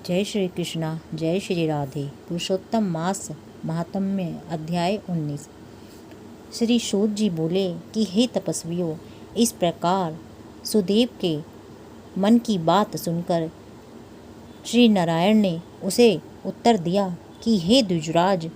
जय श्री कृष्णा, जय श्री राधे। पुरुषोत्तम मास महात्म्य अध्याय 19। श्री सूत जी बोले कि हे तपस्वियों, इस प्रकार सुदेव के मन की बात सुनकर श्री नारायण ने उसे उत्तर दिया कि हे द्विजराज,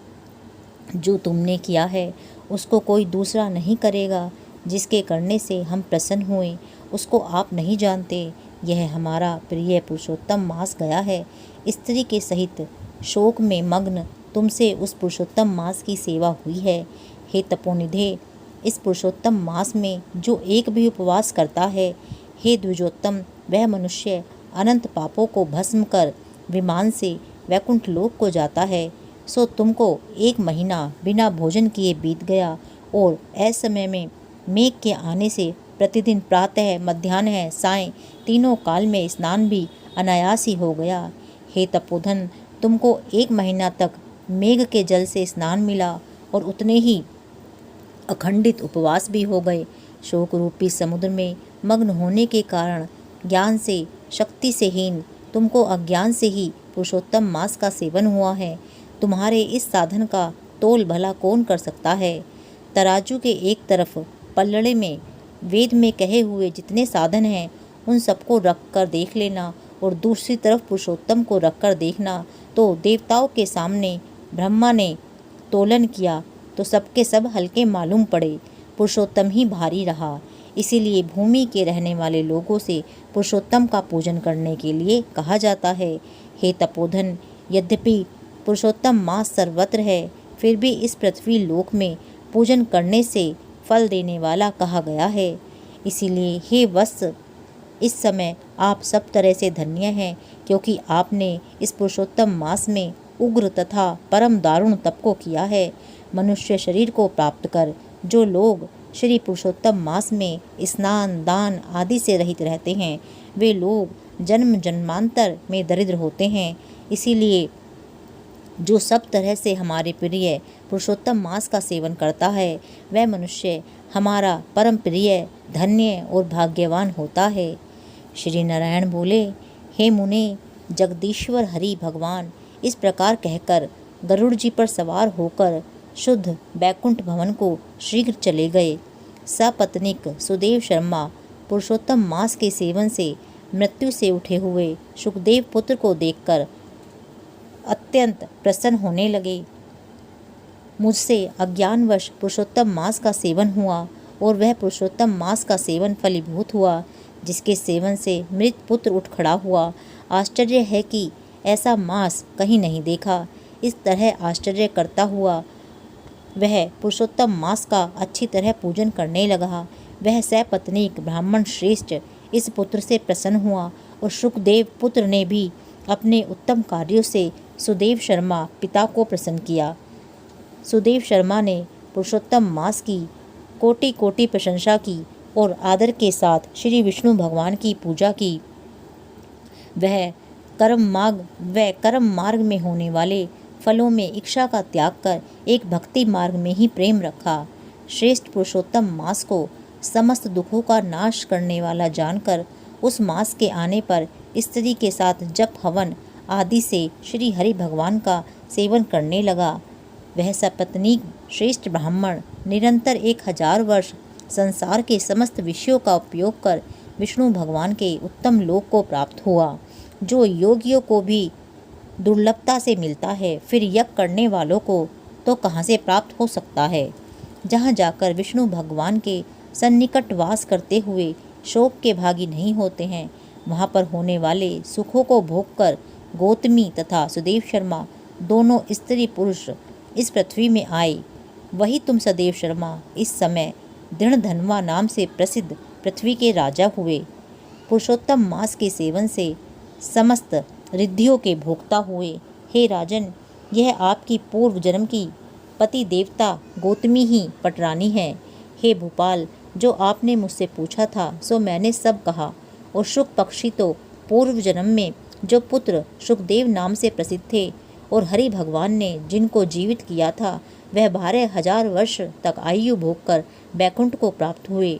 जो तुमने किया है उसको कोई दूसरा नहीं करेगा। जिसके करने से हम प्रसन्न हुए उसको आप नहीं जानते। यह हमारा प्रिय पुरुषोत्तम मास गया है। स्त्री के सहित शोक में मग्न तुमसे उस पुरुषोत्तम मास की सेवा हुई है। हे तपोनिधे, इस पुरुषोत्तम मास में जो एक भी उपवास करता है, हे द्विजोत्तम, वह मनुष्य अनंत पापों को भस्म कर विमान से वैकुंठ लोक को जाता है। सो तुमको 1 महीना बिना भोजन किए बीत गया और असमय में मेघ के आने से प्रतिदिन प्रातः, मध्याह्न, सायं तीनों काल में स्नान भी अनायास ही हो गया। हे तपोधन, तुमको 1 महीना तक मेघ के जल से स्नान मिला और उतने ही अखंडित उपवास भी हो गए। शोक रूपी समुद्र में मग्न होने के कारण ज्ञान से, शक्ति से हीन तुमको अज्ञान से ही पुरुषोत्तम मास का सेवन हुआ है। तुम्हारे इस साधन का तोल भला कौन कर सकता है। तराजू के एक तरफ पल्लड़े में वेद में कहे हुए जितने साधन हैं उन सबको रख कर देख लेना और दूसरी तरफ पुरुषोत्तम को रख कर देखना, तो देवताओं के सामने ब्रह्मा ने तोलन किया तो सबके सब हल्के मालूम पड़े। पुरुषोत्तम ही भारी रहा। इसीलिए भूमि के रहने वाले लोगों से पुरुषोत्तम का पूजन करने के लिए कहा जाता है। हे तपोधन, यद्यपि पुरुषोत्तम मास सर्वत्र है, फिर भी इस पृथ्वी लोक में पूजन करने से फल देने वाला कहा गया है। इसीलिए हे वत्स, इस समय आप सब तरह से धन्य हैं, क्योंकि आपने इस पुरुषोत्तम मास में उग्र तथा परम दारुण तप को किया है। मनुष्य शरीर को प्राप्त कर जो लोग श्री पुरुषोत्तम मास में स्नान, दान आदि से रहित रहते हैं, वे लोग जन्म जन्मांतर में दरिद्र होते हैं। इसीलिए जो सब तरह से हमारे प्रिय पुरुषोत्तम मास का सेवन करता है, वह मनुष्य हमारा परम प्रिय, धन्य और भाग्यवान होता है। श्री नारायण बोले, हे मुने, जगदीश्वर हरि भगवान इस प्रकार कहकर गरुड़ जी पर सवार होकर शुद्ध बैकुंठ भवन को शीघ्र चले गए। सपत्नीक सुदेव शर्मा पुरुषोत्तम मास के सेवन से मृत्यु से उठे हुए सुखदेव पुत्र को देखकर अत्यंत प्रसन्न होने लगे। मुझसे अज्ञानवश पुरुषोत्तम मास का सेवन हुआ और वह पुरुषोत्तम मास का सेवन फलीभूत हुआ, जिसके सेवन से मृत पुत्र उठ खड़ा हुआ। आश्चर्य है कि ऐसा मास कहीं नहीं देखा। इस तरह आश्चर्य करता हुआ वह पुरुषोत्तम मास का अच्छी तरह पूजन करने लगा। वह सपत्नीक ब्राह्मण श्रेष्ठ इस पुत्र से प्रसन्न हुआ और सुखदेव पुत्र ने भी अपने उत्तम कार्यों से सुदेव शर्मा पिता को प्रसन्न किया। सुदेव शर्मा ने पुरुषोत्तम मास की कोटि कोटि प्रशंसा की और आदर के साथ श्री विष्णु भगवान की पूजा की। वह कर्म मार्ग में होने वाले फलों में इच्छा का त्याग कर एक भक्ति मार्ग में ही प्रेम रखा। श्रेष्ठ पुरुषोत्तम मास को समस्त दुखों का नाश करने वाला जानकर उस मास के आने पर स्त्री के साथ जप हवन आदि से श्री हरि भगवान का सेवन करने लगा। वह सपत्नीक श्रेष्ठ ब्राह्मण निरंतर 1000 वर्ष संसार के समस्त विषयों का उपयोग कर विष्णु भगवान के उत्तम लोक को प्राप्त हुआ, जो योगियों को भी दुर्लभता से मिलता है। फिर यज्ञ करने वालों को तो कहाँ से प्राप्त हो सकता है। जहाँ जाकर विष्णु भगवान के सन्निकट वास करते हुए शोक के भागी नहीं होते हैं, वहाँ पर होने वाले सुखों को भोग कर गौतमी तथा सुदेव शर्मा दोनों स्त्री पुरुष इस पृथ्वी में आए। वही तुम सदेव शर्मा इस समय दृढ़धनवा नाम से प्रसिद्ध पृथ्वी के राजा हुए। पुरुषोत्तम मास के सेवन से समस्त रिद्धियों के भोक्ता हुए। हे राजन, यह आपकी पूर्व जन्म की पति देवता गौतमी ही पटरानी है। हे भूपाल, जो आपने मुझसे पूछा था सो मैंने सब कहा। और शुक पक्षी तो पूर्व जन्म में जो पुत्र सुखदेव नाम से प्रसिद्ध थे और हरि भगवान ने जिनको जीवित किया था, वह 12,000 वर्ष तक आयु भोग कर बैकुंठ को प्राप्त हुए।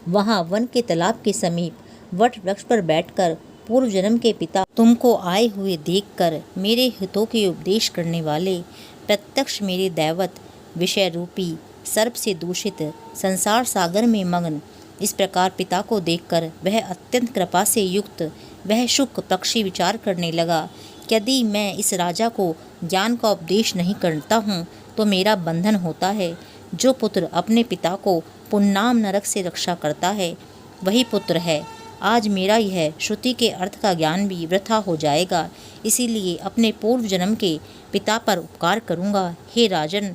वहाँ वन के तालाब के समीप वट वृक्ष पर बैठकर पूर्व जन्म के पिता तुमको आए हुए देखकर मेरे हितों के उपदेश करने वाले, प्रत्यक्ष मेरे दैवत, विषय रूपी सर्प से दूषित संसार सागर में मग्न, इस प्रकार पिता को देखकर वह अत्यंत कृपा से युक्त वह शुक पक्षी विचार करने लगा, यदि मैं इस राजा को ज्ञान का उपदेश नहीं करता हूँ तो मेरा बंधन होता है। जो पुत्र अपने पिता को पुन्नाम नरक से रक्षा करता है वही पुत्र है। आज मेरा यह श्रुति के अर्थ का ज्ञान भी वृथा हो जाएगा, इसीलिए अपने पूर्व जन्म के पिता पर उपकार करूँगा। हे राजन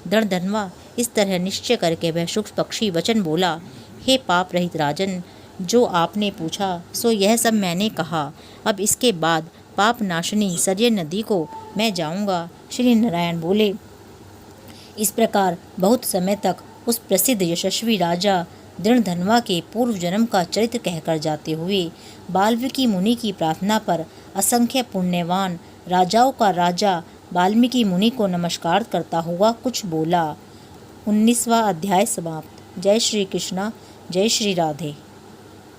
दृढ़धनवा, इस तरह निश्चय करके वह शुक पक्षी वचन बोला। हे पाप रहित राजन, जो आपने पूछा सो यह सब मैंने कहा। अब इसके बाद पाप नाशनी सरयू नदी को मैं जाऊंगा। श्री नारायण बोले। इस प्रकार बहुत समय तक उस प्रसिद्ध यशस्वी राजा दृढ़धनवा के पूर्व जन्म का चरित्र कहकर जाते हुए वाल्मीकि मुनि की प्रार्थना पर असंख्य पुण्यवान राजाओं का राजा वाल्मीकि मुनि को नमस्कार करता हुआ कुछ बोला। 19वां अध्याय समाप्त। जय श्री कृष्णा, जय श्री राधे।